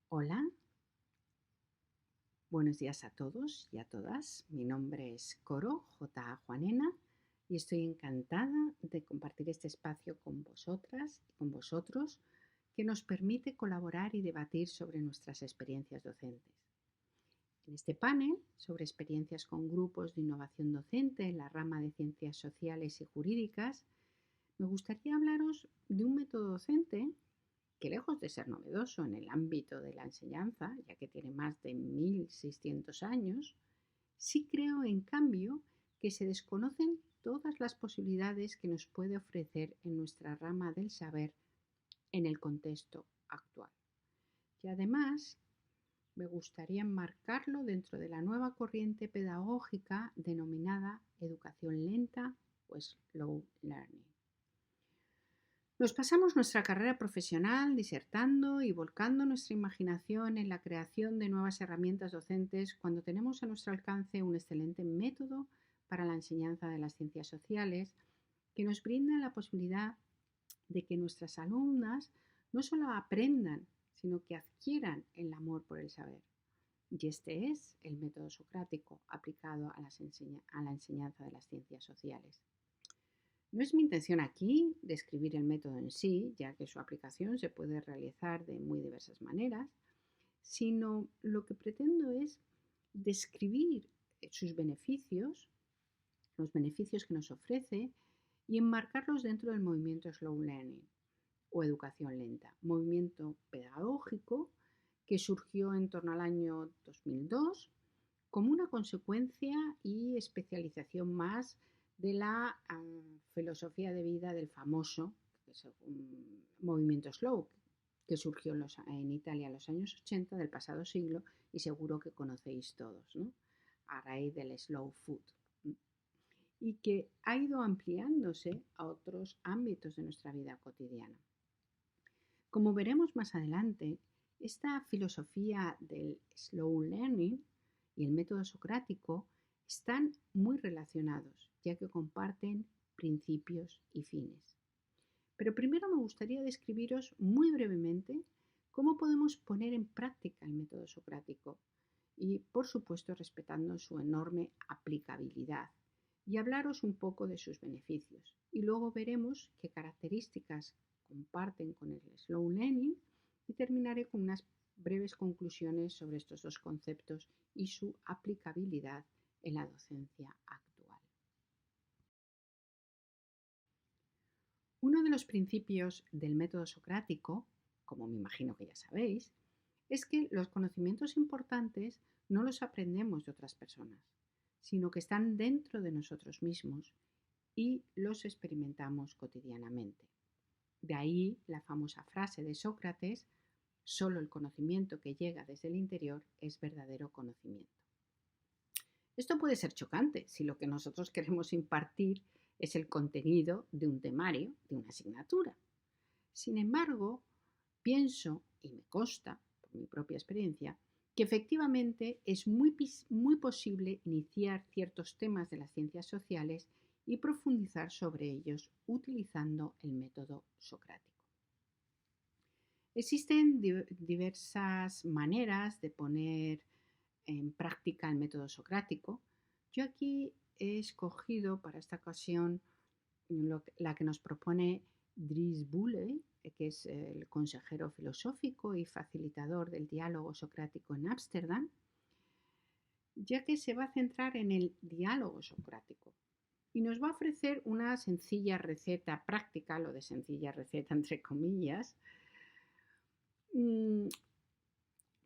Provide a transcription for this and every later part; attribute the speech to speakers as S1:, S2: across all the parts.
S1: Hola, buenos días a todos y a todas. Mi nombre es Coro J. Juanena y estoy encantada de compartir este espacio con vosotras y con vosotros que nos permite colaborar y debatir sobre nuestras experiencias docentes. En este panel sobre experiencias con grupos de innovación docente en la rama de ciencias sociales y jurídicas, me gustaría hablaros de un método docente que, lejos de ser novedoso en el ámbito de la enseñanza, ya que tiene más de 1600 años, sí creo, en cambio, que se desconocen todas las posibilidades que nos puede ofrecer en nuestra rama del saber en el contexto actual. Y además, me gustaría enmarcarlo dentro de la nueva corriente pedagógica denominada educación lenta o slow learning. Nos pasamos nuestra carrera profesional disertando y volcando nuestra imaginación en la creación de nuevas herramientas docentes cuando tenemos a nuestro alcance un excelente método para la enseñanza de las ciencias sociales que nos brinda la posibilidad de que nuestras alumnas no solo aprendan, sino que adquieran el amor por el saber. Y este es el método socrático aplicado a la enseñanza de las ciencias sociales. No es mi intención aquí describir el método en sí, ya que su aplicación se puede realizar de muy diversas maneras, sino lo que pretendo es describir sus beneficios, los beneficios que nos ofrece y enmarcarlos dentro del movimiento Slow Learning o educación lenta, movimiento pedagógico que surgió en torno al año 2002 como una consecuencia y especialización más de la filosofía de vida del famoso movimiento slow que surgió en Italia en los años 80 del pasado siglo y seguro que conocéis todos, ¿no? A raíz del slow food y que ha ido ampliándose a otros ámbitos de nuestra vida cotidiana. Como veremos más adelante, esta filosofía del slow learning y el método socrático están muy relacionados, ya que comparten principios y fines. Pero primero me gustaría describiros muy brevemente cómo podemos poner en práctica el método socrático y, por supuesto, respetando su enorme aplicabilidad y hablaros un poco de sus beneficios. Y luego veremos qué características comparten con el slow learning y terminaré con unas breves conclusiones sobre estos dos conceptos y su aplicabilidad en la docencia actual. Uno de los principios del método socrático, como me imagino que ya sabéis, es que los conocimientos importantes no los aprendemos de otras personas, sino que están dentro de nosotros mismos y los experimentamos cotidianamente. De ahí la famosa frase de Sócrates: solo el conocimiento que llega desde el interior es verdadero conocimiento. Esto puede ser chocante si lo que nosotros queremos impartir es el contenido de un temario, de una asignatura. Sin embargo, pienso, y me consta por mi propia experiencia, que efectivamente es muy posible iniciar ciertos temas de las ciencias sociales y profundizar sobre ellos utilizando el método socrático. Existen diversas maneras de poner en práctica el método socrático. Yo aquí he escogido para esta ocasión la que nos propone Dries Boole, que es el consejero filosófico y facilitador del diálogo socrático en Ámsterdam, ya que se va a centrar en el diálogo socrático y nos va a ofrecer una sencilla receta práctica, lo de sencilla receta entre comillas,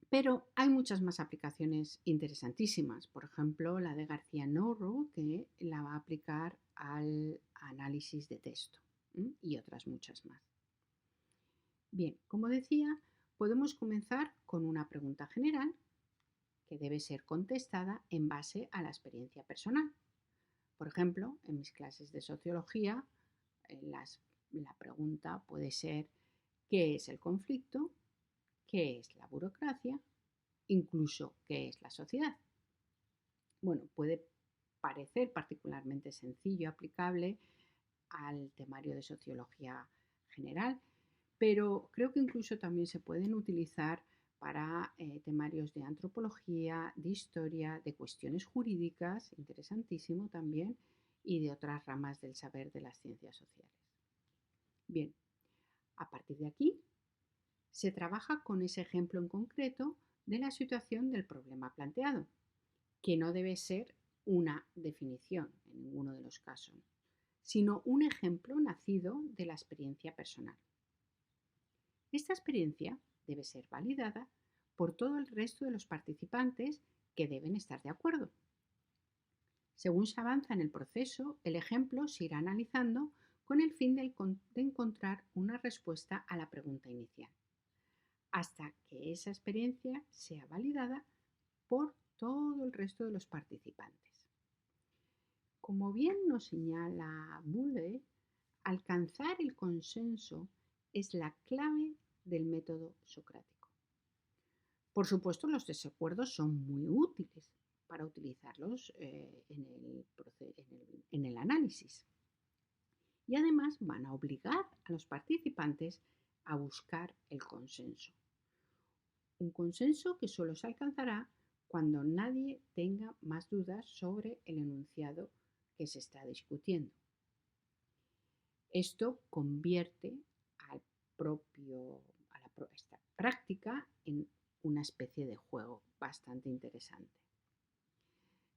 S1: pero hay muchas más aplicaciones interesantísimas. Por ejemplo, la de García Naurro, que la va a aplicar al análisis de texto, y otras muchas más. Bien, como decía, podemos comenzar con una pregunta general que debe ser contestada en base a la experiencia personal. Por ejemplo, en mis clases de sociología, la pregunta puede ser: ¿qué es el conflicto? ¿Qué es la burocracia? Incluso, ¿qué es la sociedad? Bueno, puede parecer particularmente sencillo y aplicable al temario de sociología general, pero creo que incluso también se pueden utilizar para temarios de antropología, de historia, de cuestiones jurídicas, interesantísimo también, y de otras ramas del saber de las ciencias sociales. Bien, a partir de aquí se trabaja con ese ejemplo en concreto de la situación del problema planteado, que no debe ser una definición en ninguno de los casos, sino un ejemplo nacido de la experiencia personal. Esta experiencia debe ser validada por todo el resto de los participantes que deben estar de acuerdo. Según se avanza en el proceso, el ejemplo se irá analizando con el fin de encontrar una respuesta a la pregunta inicial, hasta que esa experiencia sea validada por todo el resto de los participantes. Como bien nos señala Boole, alcanzar el consenso es la clave del método socrático. Por supuesto, los desacuerdos son muy útiles para utilizarlos en el análisis. Y además van a obligar a los participantes a buscar el consenso. Un consenso que solo se alcanzará cuando nadie tenga más dudas sobre el enunciado que se está discutiendo. Esto convierte a esta práctica en una especie de juego bastante interesante.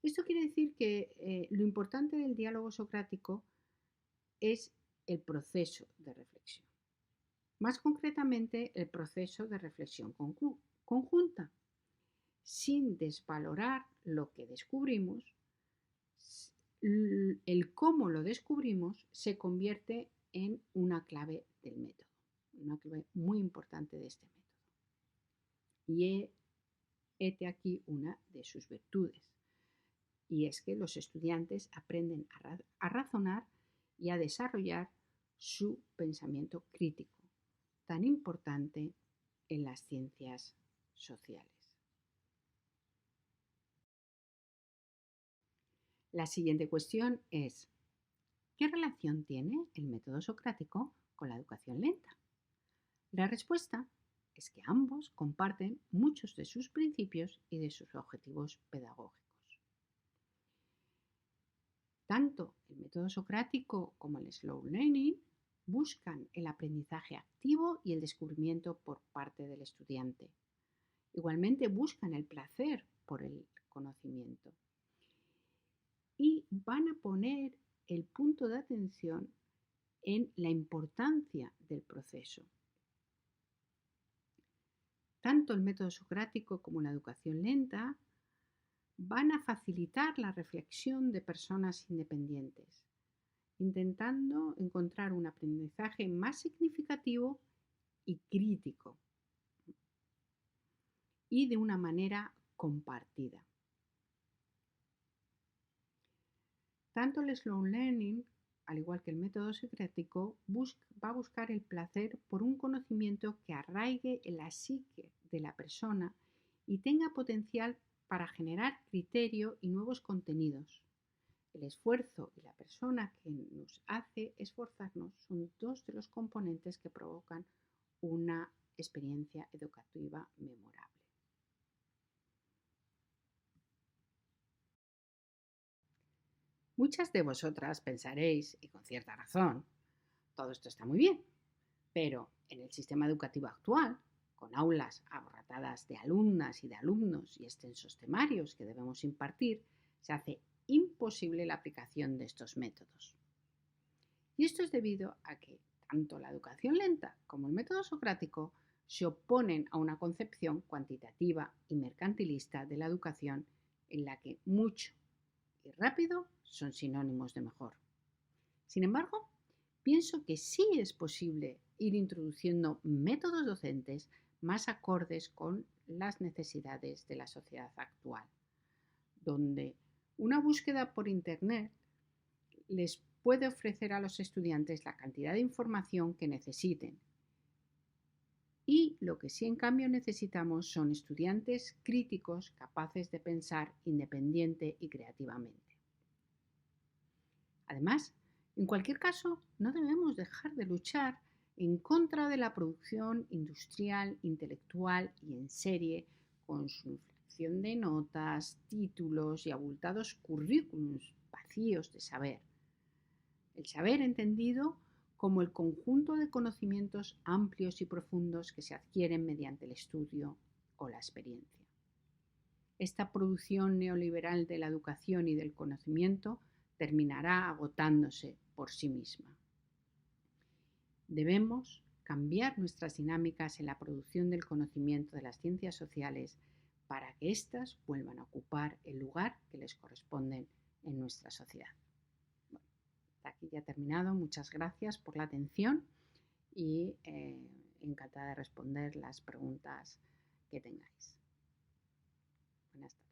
S1: Esto quiere decir que lo importante del diálogo socrático es el proceso de reflexión. Más concretamente, el proceso de reflexión conjunta. Sin desvalorar lo que descubrimos, el cómo lo descubrimos se convierte en una clave del método, una clave muy importante de este método. Y hete aquí una de sus virtudes, y es que los estudiantes aprenden a razonar y a desarrollar su pensamiento crítico, tan importante en las ciencias sociales. La siguiente cuestión es: ¿qué relación tiene el método socrático con la educación lenta? La respuesta es que ambos comparten muchos de sus principios y de sus objetivos pedagógicos. Tanto el método socrático como el slow learning buscan el aprendizaje activo y el descubrimiento por parte del estudiante. Igualmente buscan el placer por el conocimiento. Y van a poner el punto de atención en la importancia del proceso. Tanto el método socrático como la educación lenta van a facilitar la reflexión de personas independientes, intentando encontrar un aprendizaje más significativo y crítico y de una manera compartida. Tanto el slow learning, al igual que el método socrático, va a buscar el placer por un conocimiento que arraigue en la psique de la persona y tenga potencial para generar criterio y nuevos contenidos. El esfuerzo y la persona que nos hace esforzarnos son dos de los componentes que provocan una experiencia educativa memorable. Muchas de vosotras pensaréis, y con cierta razón, todo esto está muy bien, pero en el sistema educativo actual, con aulas abarrotadas de alumnas y de alumnos y extensos temarios que debemos impartir, se hace imposible la aplicación de estos métodos. Y esto es debido a que tanto la educación lenta como el método socrático se oponen a una concepción cuantitativa y mercantilista de la educación en la que mucho y rápido son sinónimos de mejor. Sin embargo, pienso que sí es posible ir introduciendo métodos docentes más acordes con las necesidades de la sociedad actual, donde una búsqueda por Internet les puede ofrecer a los estudiantes la cantidad de información que necesiten. Y lo que sí en cambio necesitamos son estudiantes críticos capaces de pensar independiente y creativamente. Además, en cualquier caso, no debemos dejar de luchar en contra de la producción industrial, intelectual y en serie, con su inflación de notas, títulos y abultados currículums vacíos de saber. El saber entendido como el conjunto de conocimientos amplios y profundos que se adquieren mediante el estudio o la experiencia. Esta producción neoliberal de la educación y del conocimiento terminará agotándose por sí misma. Debemos cambiar nuestras dinámicas en la producción del conocimiento de las ciencias sociales para que éstas vuelvan a ocupar el lugar que les corresponde en nuestra sociedad. Bueno, hasta aquí ya he terminado. Muchas gracias por la atención y encantada de responder las preguntas que tengáis. Buenas tardes.